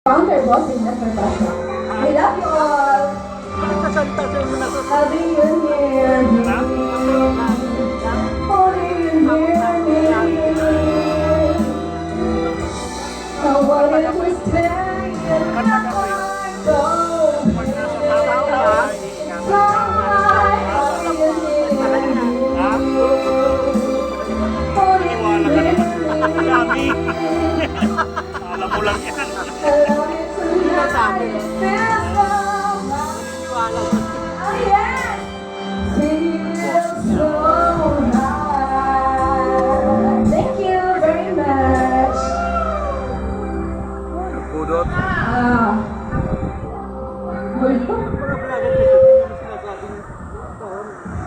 Founder boss in Metro Pasha. I love you all. I'll be in here. I wanted to stay in my heart. Alam mo lang yan. Thank you very much. Pudot.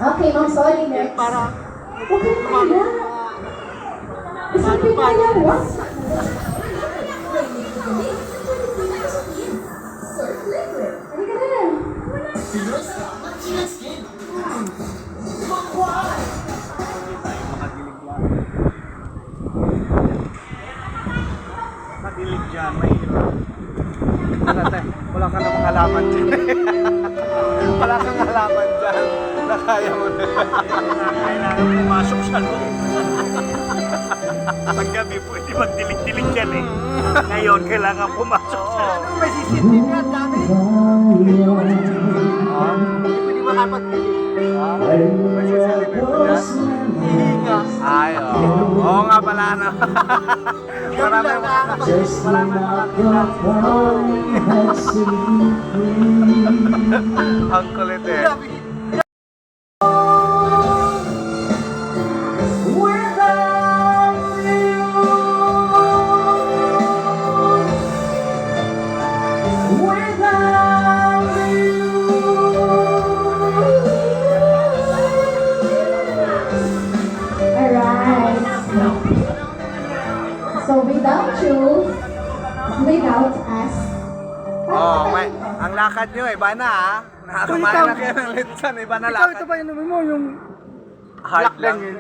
Okay, ma'am, sorry, next. Huwag ka na kaya. Isipin kaya, what? Halika na. Madilig dyan, mahirap. Wala ka namang halaman dyan. Wala kang halaman dyan. Nakaya mo na. Kailangan pumasok sa loob. Paggabi pwede magdilig-dilig yan eh. Ngayon, kailangan pumasok sa loob. May sisintin yan, dami. Hindi pwede makapagdilig. May sisintin yan. Hihinga. Ay, oo nga pala, ano. Marami ang kulit eh. So without you, without us, Oh, may, ang lakad nyo iba na ah. Nakakamain na kayo ng litsan, iba na lakad. Ito ba inumin mo yung Hard black lang, lang yun?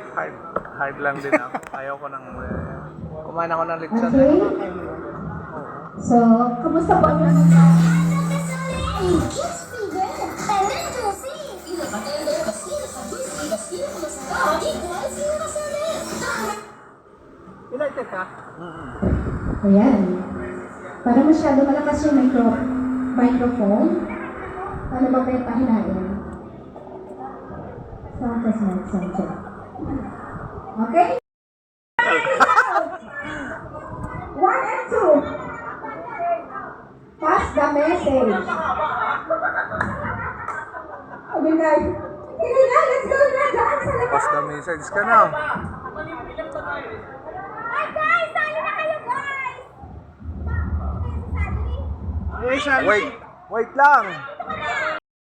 hard lang din ako. Ayaw ko ng, kumain ako ng litsan. okay? So, kumusta po ang United ka? Ayan. Para masyado malakas yung microphone. Paano ba kayo pahinain? Sound test, mic, sound check. Okay? 1 and 2. Pass the message. Okay, guys. Sige na, let's go na. Daan sa labas. Pass the message ka na. Ay guys, sali na kayo guys! Wait lang.